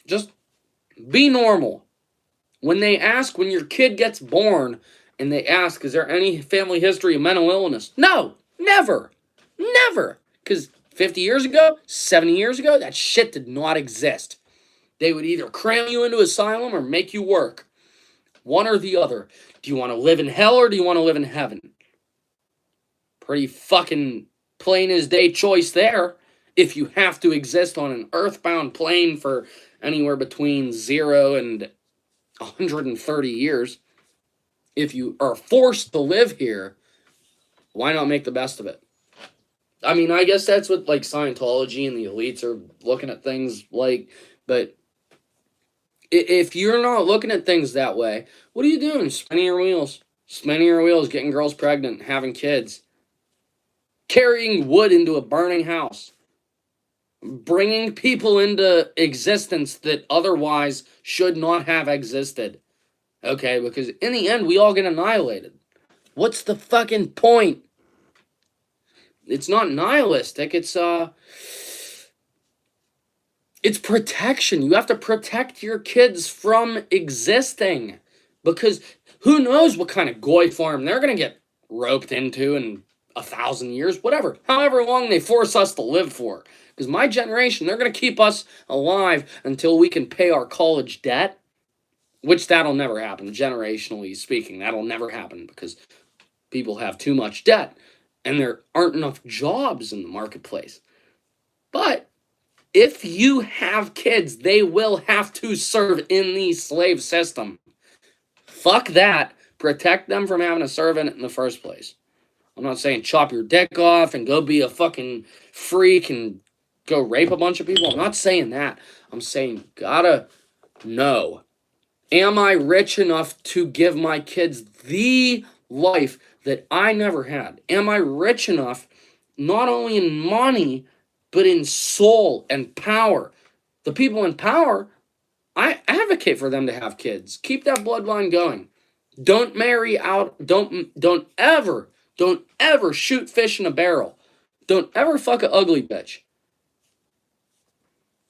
just be normal. When your kid gets born and they ask, is there any family history of mental illness? No, never. Never. Because 50 years ago, 70 years ago, that shit did not exist. They would either cram you into asylum or make you work. One or the other. Do you want to live in hell or do you want to live in heaven? Pretty fucking plain as day choice there. if you have to exist on an earthbound plane for anywhere between 0 and 130 years, if you are forced to live here, why not make the best of it? I mean, I guess that's what like Scientology and the elites are looking at things like, but if you're not looking at things that way, what are you doing? Spinning your wheels. Spinning your wheels, getting girls pregnant, having kids. Carrying wood into a burning house. Bringing people into existence that otherwise should not have existed. Okay, because in the end, we all get annihilated. What's the fucking point? It's not nihilistic, it's protection. You have to protect your kids from existing. Because who knows what kind of goy farm they're going to get roped into in 1,000 years, whatever. However long they force us to live for. Because my generation, they're going to keep us alive until we can pay our college debt. Which that'll never happen, generationally speaking. That'll never happen because people have too much debt. And there aren't enough jobs in the marketplace. But if you have kids, they will have to serve in the slave system. Fuck that. Protect them from having to serve in it in the first place. I'm not saying chop your dick off and go be a fucking freak and go rape a bunch of people. I'm not saying that. I'm saying gotta know. Am I rich enough to give my kids the life that I never had? Am I rich enough, not only in money, but in soul and power? The people in power, I advocate for them to have kids. Keep that bloodline going. Don't marry out. Don't ever shoot fish in a barrel. Don't ever fuck an ugly bitch.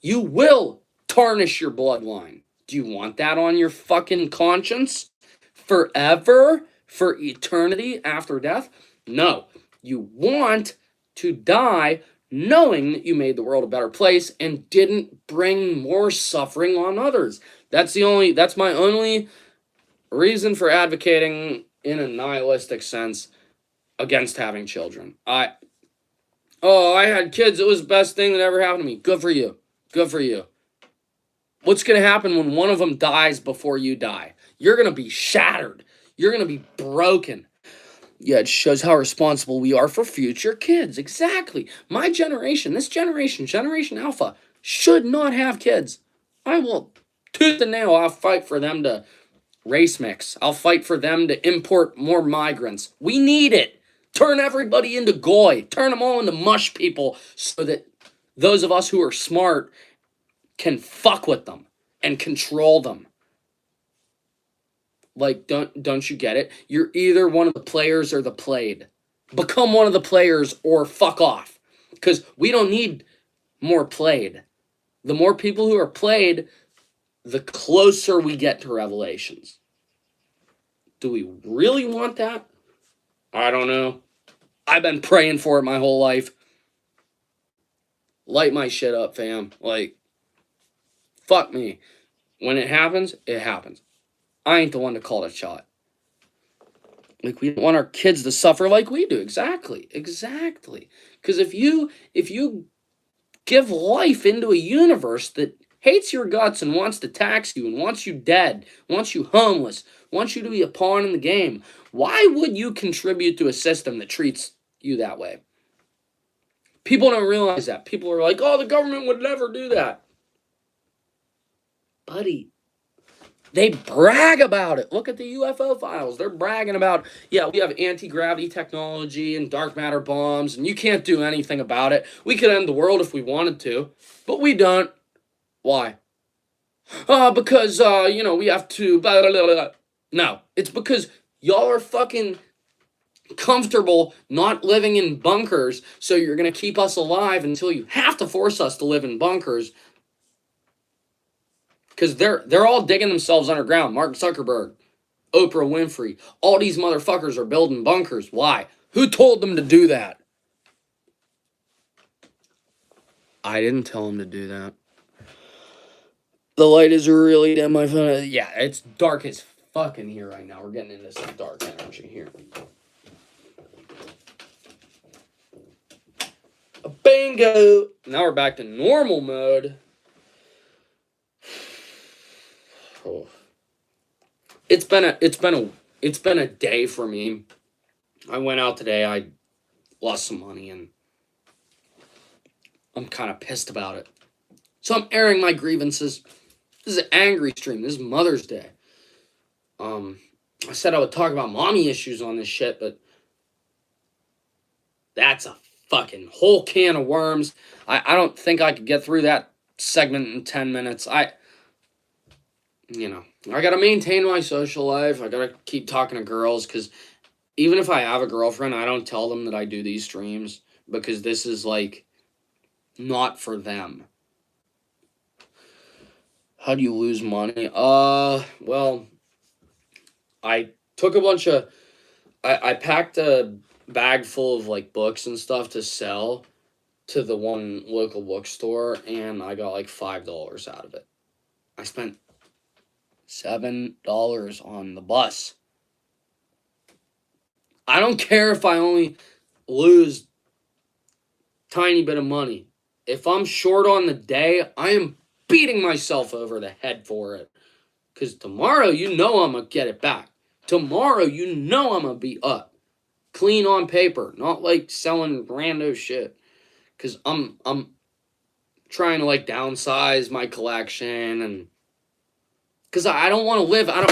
You will tarnish your bloodline. Do you want that on your fucking conscience? Forever? For eternity after death? No. You want to die knowing that you made the world a better place and didn't bring more suffering on others. That's my only reason for advocating in a nihilistic sense against having children. I had kids. It was the best thing that ever happened to me. Good for you. Good for you. What's going to happen when one of them dies before you die? You're going to be shattered. You're going to be broken. Yeah, it shows how responsible we are for future kids. Exactly. My generation, this generation, Generation Alpha, should not have kids. I will tooth and nail. I'll fight for them to race mix. I'll fight for them to import more migrants. We need it. Turn everybody into goy. Turn them all into mush people so that those of us who are smart can fuck with them and control them. Like, don't you get it? You're either one of the players or the played. Become one of the players or fuck off. Because we don't need more played. The more people who are played, the closer we get to Revelations. Do we really want that? I don't know. I've been praying for it my whole life. Light my shit up, fam. Like, fuck me. When it happens, it happens. I ain't the one to call the shot. Like, we don't want our kids to suffer like we do. Exactly. Because if you give life into a universe that hates your guts and wants to tax you and wants you dead, wants you homeless, wants you to be a pawn in the game, why would you contribute to a system that treats you that way? People don't realize that. People are like, oh, the government would never do that. Buddy, they brag about it. Look at the UFO files. They're bragging about, yeah, we have anti-gravity technology and dark matter bombs, and you can't do anything about it. We could end the world if we wanted to, but we don't. Why? Because, we have to, blah, blah, blah, blah. No, it's because y'all are fucking comfortable not living in bunkers, so you're going to keep us alive until you have to force us to live in bunkers. Because they're all digging themselves underground. Mark Zuckerberg, Oprah Winfrey, all these motherfuckers are building bunkers. Why? Who told them to do that? I didn't tell them to do that. The light is really dim, my phone. Yeah, it's dark as fuck in here right now. We're getting into some dark energy here. Bingo! Now we're back to normal mode. Oh. It's been a day for me. I went out today. I lost some money, and I'm kind of pissed about it. So I'm airing my grievances. This is an angry stream. This is Mother's Day. I said I would talk about mommy issues on this shit, but that's a fucking whole can of worms. I don't think I could get through that segment in 10 minutes. I gotta maintain my social life. I gotta keep talking to girls, because even if I have a girlfriend, I don't tell them that I do these streams, because this is, like, not for them. How do you lose money? Well, I took a bunch of... I packed a bag full of, like, books and stuff to sell to the one local bookstore, and I got, like, $5 out of it. I spent $7 on the bus. I don't care if I only lose tiny bit of money. If I'm short on the day, I am beating myself over the head for it. Because tomorrow, I'm going to get it back. Tomorrow, I'm going to be up. Clean on paper. Not like selling rando shit. Because I'm trying to, like, downsize my collection. And because I don't want to live. I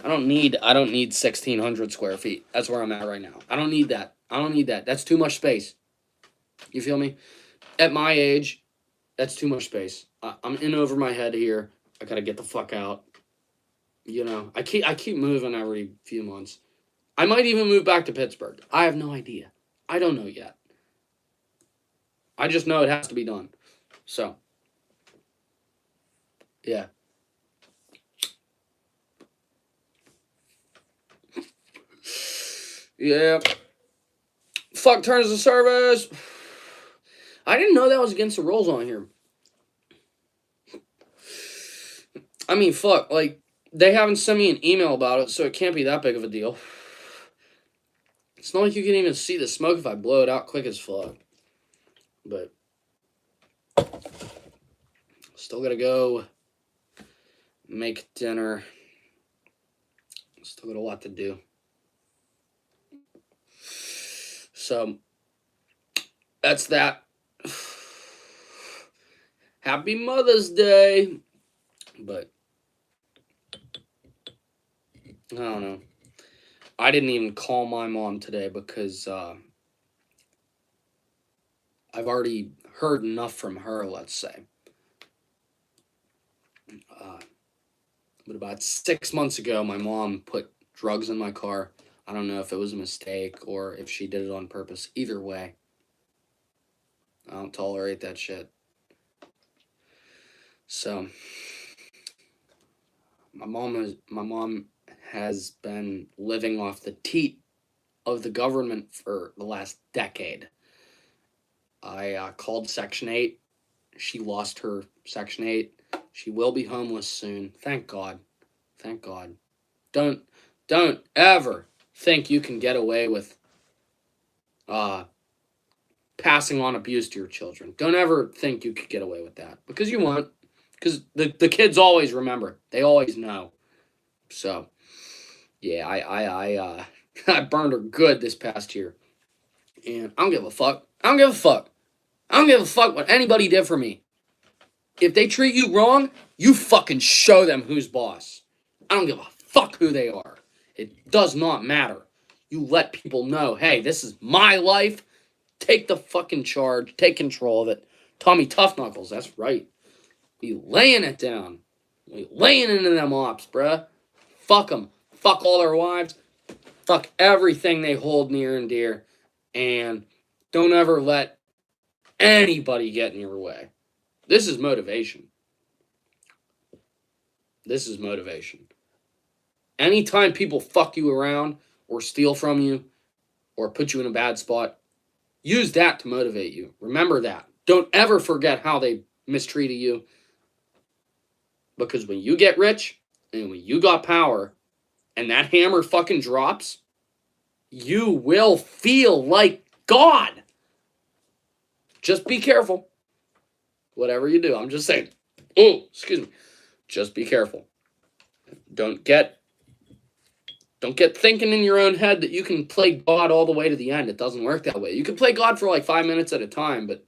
don't need 1,600 square feet. That's where I'm at right now. I don't need that. That's too much space. You feel me? At my age, that's too much space. I'm in over my head here. I gotta get the fuck out. I keep moving every few months. I might even move back to Pittsburgh. I have no idea. I don't know yet. I just know it has to be done. So, yeah. Yeah. Fuck terms of service. I didn't know that was against the rules on here. I mean, fuck, like, they haven't sent me an email about it, so it can't be that big of a deal. It's not like you can even see the smoke if I blow it out quick as fuck. But still gotta go make dinner. Still got a lot to do. So, that's that. Happy Mother's Day. But I don't know. I didn't even call my mom today because I've already heard enough from her, let's say. But about 6 months ago, my mom put drugs in my car. I don't know if it was a mistake or if she did it on purpose. Either way, I don't tolerate that shit. So, my mom has been living off the teat of the government for the last decade. I called Section 8. She lost her Section 8. She will be homeless soon. Thank God. Thank God. Don't ever think you can get away with passing on abuse to your children. Don't ever think you could get away with that. Because you won't. Because the kids always remember. They always know. So, yeah, I burned her good this past year. And I don't give a fuck. I don't give a fuck. I don't give a fuck what anybody did for me. If they treat you wrong, you fucking show them who's boss. I don't give a fuck who they are. It does not matter. You let people know, hey, this is my life. Take the fucking charge. Take control of it. Tommy Tough Knuckles, that's right. We laying it down. We laying into them ops, bruh. Fuck them. Fuck all their wives. Fuck everything they hold near and dear. And don't ever let anybody get in your way. This is motivation. This is motivation. Anytime people fuck you around or steal from you or put you in a bad spot, use that to motivate you. Remember that. Don't ever forget how they mistreated you. Because when you get rich and when you got power and that hammer fucking drops, you will feel like God. Just be careful. Whatever you do, I'm just saying. Oh, excuse me. Just be careful. Don't get thinking in your own head that you can play God all the way to the end. It doesn't work that way. You can play God for like 5 minutes at a time, but,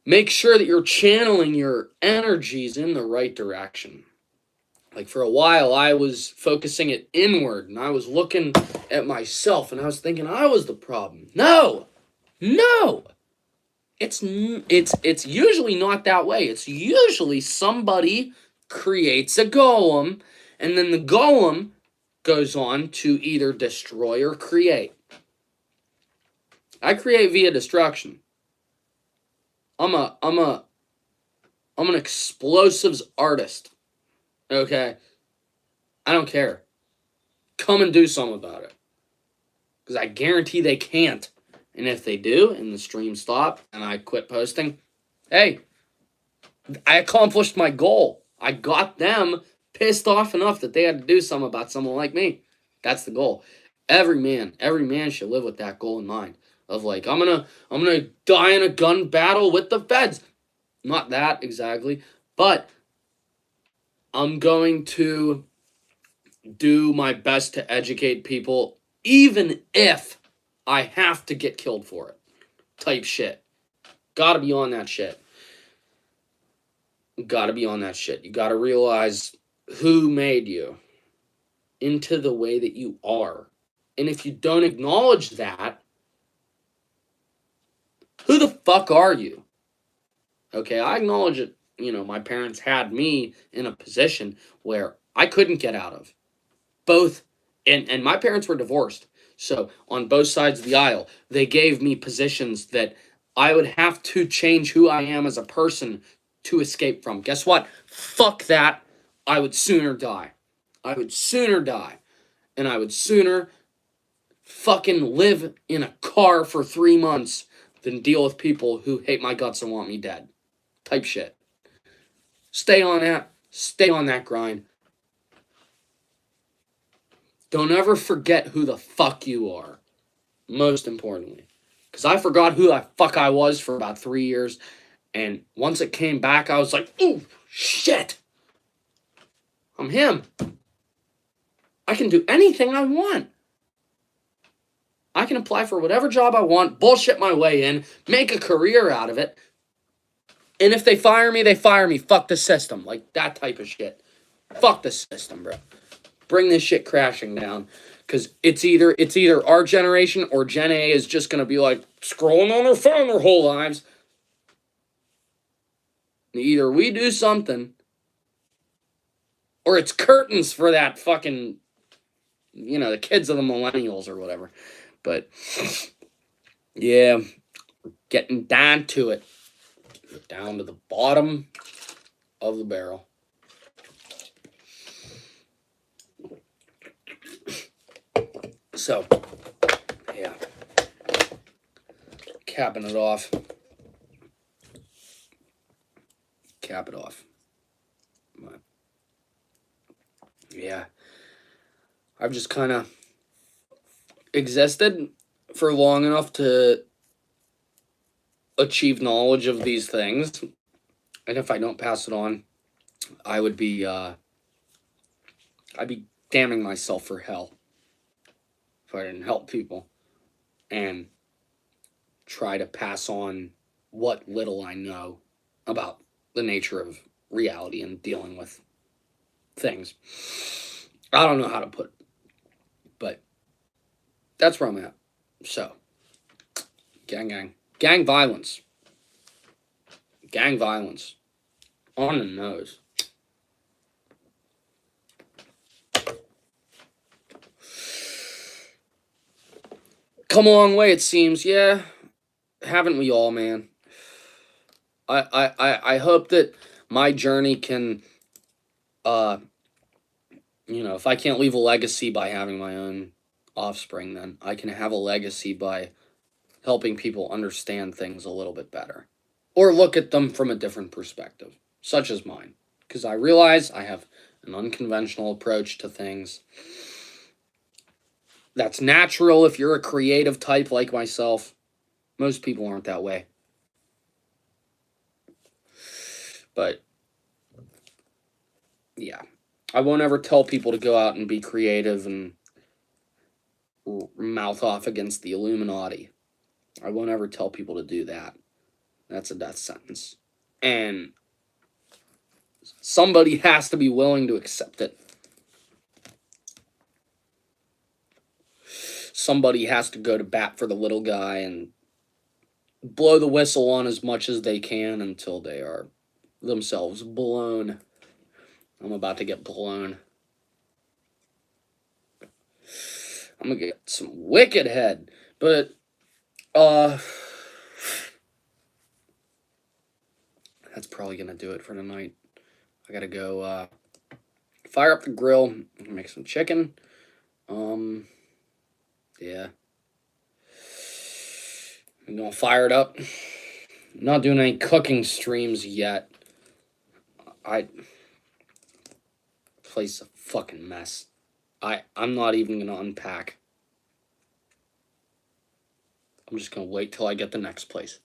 make sure that you're channeling your energies in the right direction. Like for a while, I was focusing it inward, and I was looking at myself, and I was thinking I was the problem. No! It's usually not that way. It's usually somebody creates a golem, and then the golem goes on to either destroy or create. I create via destruction. I'm an explosives artist. Okay? I don't care. Come and do something about it. Because I guarantee they can't. And if they do, and the stream stops, and I quit posting, hey, I accomplished my goal. I got them pissed off enough that they had to do something about someone like me. That's the goal. Every man should live with that goal in mind. Of like, I'm gonna die in a gun battle with the feds. Not that exactly, but I'm going to do my best to educate people, even if I have to get killed for it. Type shit. Gotta be on that shit. Gotta be on that shit. You gotta realize who made you into the way that you are. And if you don't acknowledge that, who the fuck are you? Okay, I acknowledge it. My parents had me in a position where I couldn't get out of. Both, and my parents were divorced. So on both sides of the aisle, they gave me positions that I would have to change who I am as a person to escape from. Guess what? Fuck that. I would sooner die. I would sooner die. And I would sooner fucking live in a car for 3 months than deal with people who hate my guts and want me dead. Type shit. Stay on that. Stay on that grind. Don't ever forget who the fuck you are. Most importantly. Because I forgot who the fuck I was for about 3 years. And once it came back, I was like, ooh, shit. I'm him. I can do anything I want. I can apply for whatever job I want, bullshit my way in, make a career out of it. And if they fire me, they fire me. Fuck the system. Like that type of shit. Fuck the system, bro. Bring this shit crashing down. Because it's either our generation or Gen A is just going to be like scrolling on their phone their whole lives. Either we do something or it's curtains for that fucking, the kids of the millennials or whatever. But, yeah, getting down to it. Down to the bottom of the barrel. So, yeah. Capping it off. Cap it off. But, yeah. I've just kind of existed for long enough to achieve knowledge of these things. And if I don't pass it on, I'd be damning myself for hell if I didn't help people and try to pass on what little I know about the nature of reality and dealing with things. I don't know how to put it, but that's where I'm at. So, gang violence. Gang violence. On the nose. Come a long way, it seems. Yeah, haven't we all, man? I hope that my journey can, if I can't leave a legacy by having my own offspring, then I can have a legacy by helping people understand things a little bit better. Or look at them from a different perspective, such as mine. Because I realize I have an unconventional approach to things. That's natural if you're a creative type like myself. Most people aren't that way. But, yeah. I won't ever tell people to go out and be creative and mouth off against the Illuminati. I won't ever tell people to do that. That's a death sentence. And somebody has to be willing to accept it. Somebody has to go to bat for the little guy and blow the whistle on as much as they can until they are themselves blown. I'm about to get blown. I'm gonna get some wicked head. But, that's probably gonna do it for tonight. I gotta go, fire up the grill, make some chicken. Yeah. I'm gonna fire it up. I'm not doing any cooking streams yet. Place a fucking mess. I'm not even gonna unpack. I'm just gonna wait till I get the next place.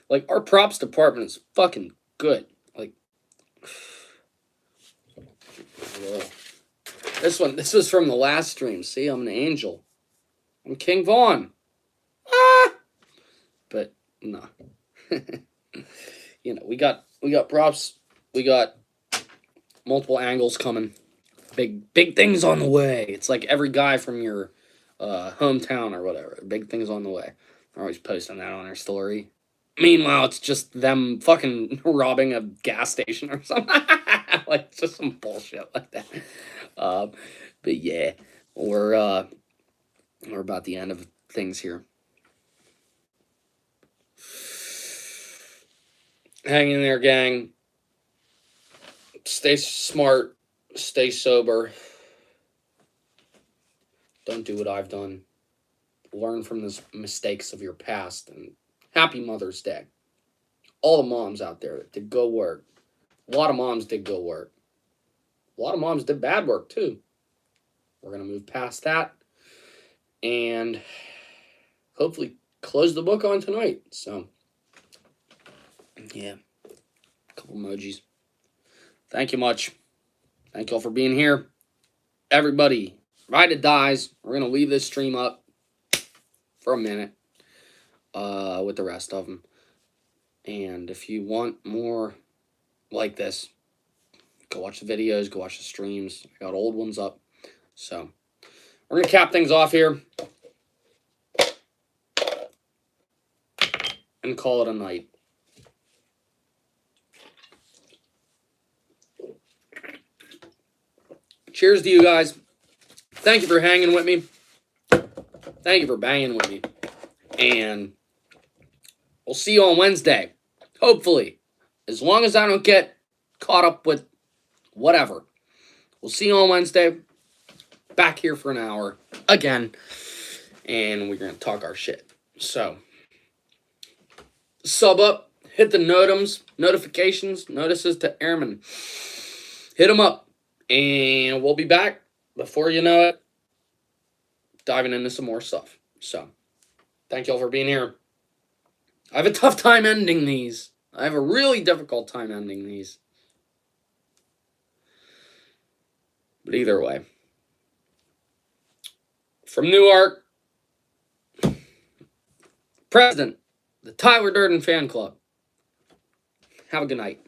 Like, our props department is fucking good. Like, this was from the last stream. See, I'm an angel. I'm King Vaughn. Ah! But, no. You know, we got props. We got multiple angles coming. Big things on the way. It's like every guy from your hometown or whatever. Big things on the way. They're always posting that on their story. Meanwhile, it's just them fucking robbing a gas station or something. Like, just some bullshit like that. But yeah, we're about the end of things here. Hang in there, gang. Stay smart. Stay sober. Don't do what I've done. Learn from the mistakes of your past. And happy Mother's Day. All the moms out there that did go work. A lot of moms did go work. A lot of moms did bad work, too. We're going to move past that. And hopefully close the book on tonight. So, yeah. A couple emojis. Thank you much. Thank you all for being here. Everybody, right it dies. We're going to leave this stream up for a minute with the rest of them. And if you want more like this, go watch the videos, go watch the streams. I got old ones up. So, we're going to cap things off here and call it a night. Cheers to you guys. Thank you for hanging with me. Thank you for banging with me. And we'll see you on Wednesday. Hopefully. As long as I don't get caught up with whatever. We'll see you on Wednesday. Back here for an hour. Again. And we're going to talk our shit. So. Sub up. Hit the notifications. Notices to airmen. Hit them up. And we'll be back. Before you know it. Diving into some more stuff. So. Thank you all for being here. I have a tough time ending these. I have a really difficult time ending these. But either way. From Newark, President, the Tyler Durden Fan Club. Have a good night.